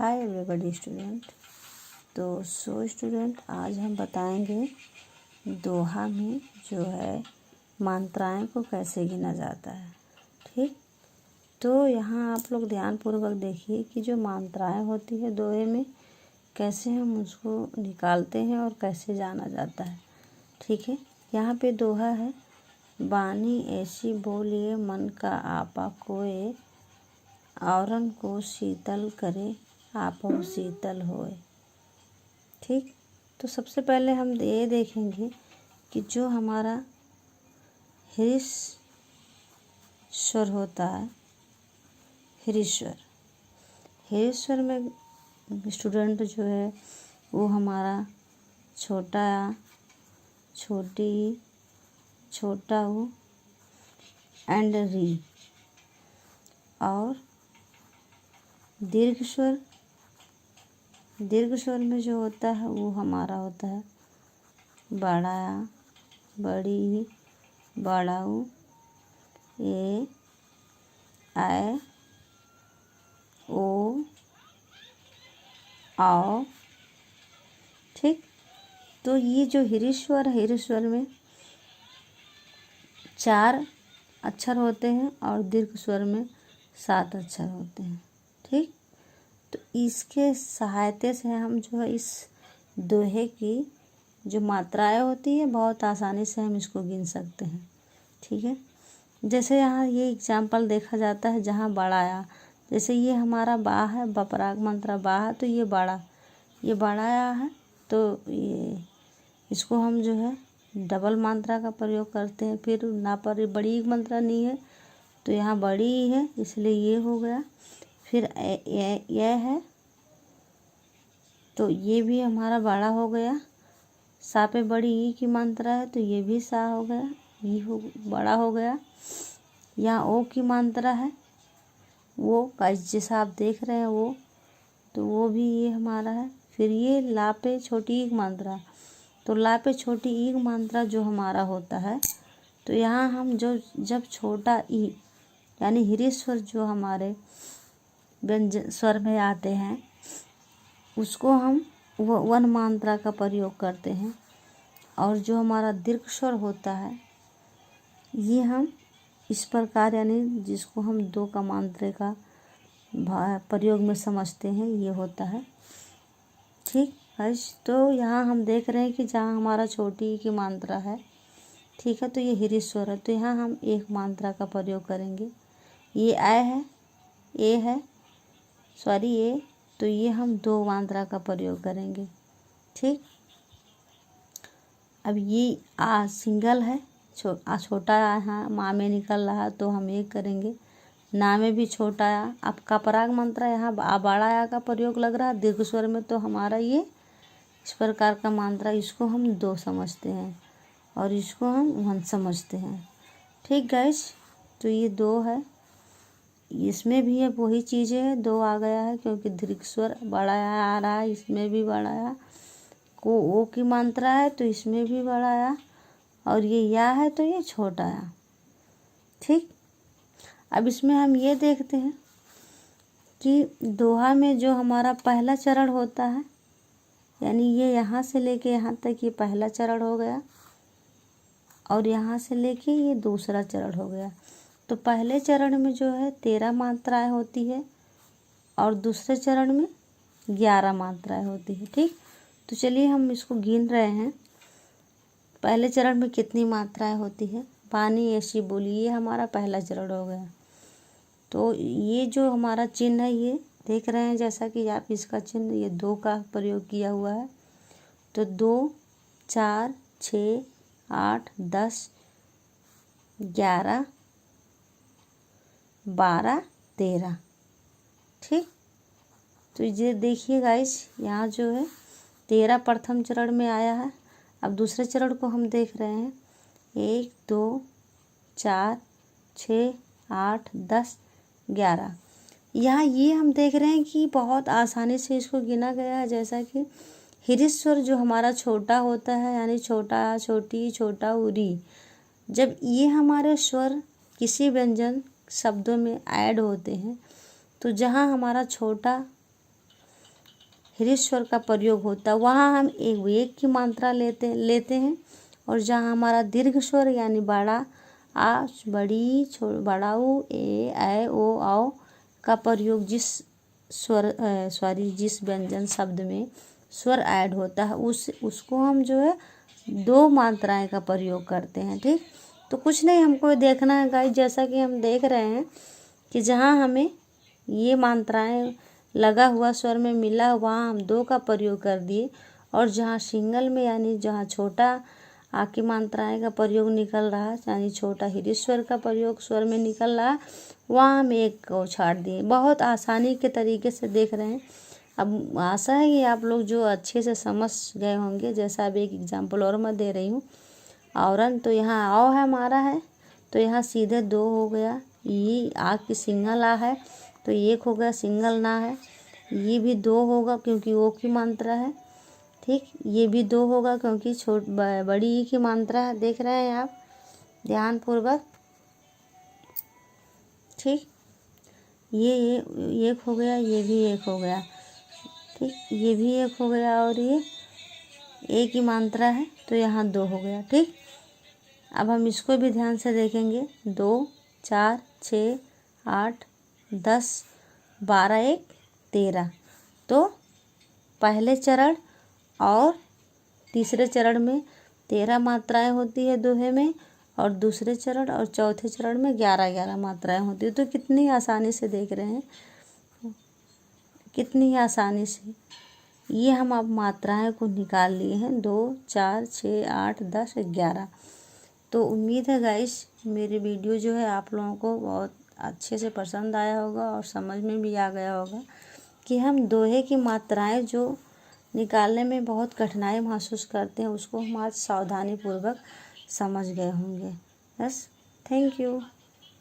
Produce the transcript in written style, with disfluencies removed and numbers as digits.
Hi everybody student. तो student, आज हम बताएंगे दोहा में जो है मात्राएं को कैसे गिना जाता है। ठीक, तो यहाँ आप लोग ध्यानपूर्वक देखिए कि जो मात्राएं होती है दोहे में कैसे हम उसको निकालते हैं और कैसे जाना जाता है। ठीक है, यहाँ पे दोहा है, बानी ऐसी बोलिए मन का आपा कोय, औरन को शीतल करे आपो शीतल होए। ठीक, तो सबसे पहले हम ये देखेंगे कि जो हमारा हरीश स्वर होता है, हरीश्वर में स्टूडेंट जो है वो हमारा छोटा या छोटी, छोटा ऊ एंड री। और दीर्घ स्वर में जो होता है वो हमारा होता है बड़ा या बड़ी, बड़ाऊ, ए, ऐ, ओ, आओ। ठीक, तो ये जो हरीश्वर में 4 अक्षर होते हैं और दीर्घ स्वर में 7 अक्षर होते हैं। ठीक, तो इसके सहायता से हम जो है इस दोहे की जो मात्राएं होती है बहुत आसानी से हम इसको गिन सकते हैं। ठीक है, जैसे यहाँ ये एग्जाम्पल देखा जाता है जहाँ बड़ा या, जैसे ये हमारा बा है, बपराग मंत्रा बा है, तो ये बड़ा या है, तो ये इसको हम जो है डबल मात्रा का प्रयोग करते हैं। फिर ना पर बड़ी मात्रा नहीं है तो यहाँ बड़ी ही है, इसलिए ये हो गया। फिर यह है तो ये भी हमारा बड़ा हो गया। सा पे बड़ी ई की मात्रा है तो ये भी सा हो गया, ई बड़ा हो गया। यहाँ ओ की मात्रा है, वो जैसा आप देख रहे हैं वो, तो वो भी ये हमारा है। फिर ये ला पे छोटी ई मात्रा, तो ला पे छोटी ई मात्रा जो हमारा होता है, तो यहाँ हम जब छोटा ई यानी हरीश स्वर जो हमारे व्यंजन स्वर में आते हैं उसको हम वन मात्रा का प्रयोग करते हैं। और जो हमारा दीर्घ स्वर होता है ये हम इस प्रकार यानी जिसको हम 2 का मात्रा का प्रयोग में समझते हैं, ये होता है। ठीक है, तो यहाँ हम देख रहे हैं कि जहाँ हमारा छोटी की मात्रा है, ठीक है, तो ये हरीश स्वर है, तो यहाँ हम 1 मात्रा का प्रयोग करेंगे। ये ऐ है, ए है, सॉरी ए, तो ये हम 2 मात्रा का प्रयोग करेंगे। ठीक, अब ये आ सिंगल है, छोटा यहाँ माँ में निकल रहा तो हम 1 करेंगे। ना में भी छोटा आ, अब कपराग मंत्रा यहाँ बड़ा आ का प्रयोग लग रहा है दीर्घ स्वर में, तो हमारा ये इस प्रकार का मात्रा, इसको हम 2 समझते हैं और इसको हम 1 समझते हैं। ठीक गाइस, तो ये 2 है, इसमें भी है वही चीज़ें है, 2 आ गया है क्योंकि दीर्घ स्वर बड़ा आ रहा है, इसमें भी बड़ा आ, को ओ की मात्रा है तो इसमें भी बड़ा आ, और ये या है तो ये छोटा आ। ठीक, अब इसमें हम ये देखते हैं कि दोहा में जो हमारा पहला चरण होता है, यानी ये यहाँ से लेके यहाँ तक ये पहला चरण हो गया और यहाँ से लेके ये दूसरा चरण हो गया। तो पहले चरण में जो है 13 मात्राएं होती है और दूसरे चरण में 11 मात्राएं होती है। ठीक, तो चलिए हम इसको गिन रहे हैं। पहले चरण में कितनी मात्राएं होती है, बानी ऐसी बोली, ये हमारा पहला चरण हो गया। तो ये जो हमारा चिन्ह है ये देख रहे हैं, जैसा कि आप इसका चिन्ह ये 2 का प्रयोग किया हुआ है, तो 2, 4, 6, 8, 10, 11, 12, 13। ठीक, तो ये देखिए गाइस, यहाँ जो है 13 प्रथम चरण में आया है। अब दूसरे चरण को हम देख रहे हैं, 1, 2, 4, 6, 8, 10, 11। यहाँ ये हम देख रहे हैं कि बहुत आसानी से इसको गिना गया है, जैसा कि हरीश स्वर जो हमारा छोटा होता है यानी छोटा, छोटी, छोटा उरी, जब ये हमारे स्वर किसी व्यंजन शब्दों में ऐड होते हैं तो जहाँ हमारा छोटा हृस्व स्वर का प्रयोग होता है वहाँ हम एक की मात्रा लेते हैं, और जहाँ हमारा दीर्घ स्वर यानी बड़ा आ, बड़ी, बड़ा ऊ, ए, ऐ, ओ, औ का प्रयोग जिस व्यंजन शब्द में स्वर ऐड होता है उसको हम जो है 2 मात्राएं का प्रयोग करते हैं। ठीक, तो कुछ नहीं हमको देखना है गाइस, जैसा कि हम देख रहे हैं कि जहाँ हमें ये मात्राएं लगा हुआ स्वर में मिला वहाँ हम 2 का प्रयोग कर दिए, और जहाँ सिंगल में यानी जहाँ छोटा आ की मात्राएं का प्रयोग निकल रहा है यानी छोटा हृदय स्वर का प्रयोग स्वर में निकल रहा है वहाँ हम 1 को छाड़ दिए। बहुत आसानी के तरीके से देख रहे हैं। अब आशा है कि आप लोग जो अच्छे से समझ गए होंगे। जैसा अब एक एग्जाम्पल और मैं दे रही हूँ, औरन तो यहाँ आओ है हमारा है, तो यहाँ सीधे 2 हो गया। ये आ की सिंगल आ है तो 1 हो गया, सिंगल ना है ये भी 2 होगा क्योंकि ओ की मात्रा है। ठीक, ये भी 2 होगा क्योंकि बड़ी ई की मात्रा है। देख रहे हैं आप ध्यानपूर्वक। ठीक, ये 1 हो गया, ये भी 1 हो गया। ठीक, ये भी 1 हो गया, और ये ए की मात्रा है तो यहाँ 2 हो गया। ठीक, अब हम इसको भी ध्यान से देखेंगे। 2, 4, 6, 8, 10, 12, 1, 13। तो पहले चरण और तीसरे चरण में 13 मात्राएं होती है दोहे में, और दूसरे चरण और चौथे चरण में 11 मात्राएं होती है। तो कितनी आसानी से देख रहे हैं, कितनी आसानी से ये हम अब मात्राएं को निकाल लिए हैं। 2, 4, 6, 8, 10, 11। तो उम्मीद है गाइस मेरी वीडियो जो है आप लोगों को बहुत अच्छे से पसंद आया होगा और समझ में भी आ गया होगा कि हम दोहे की मात्राएं जो निकालने में बहुत कठिनाई महसूस करते हैं उसको हम आज सावधानीपूर्वक समझ गए होंगे। बस, थैंक यू।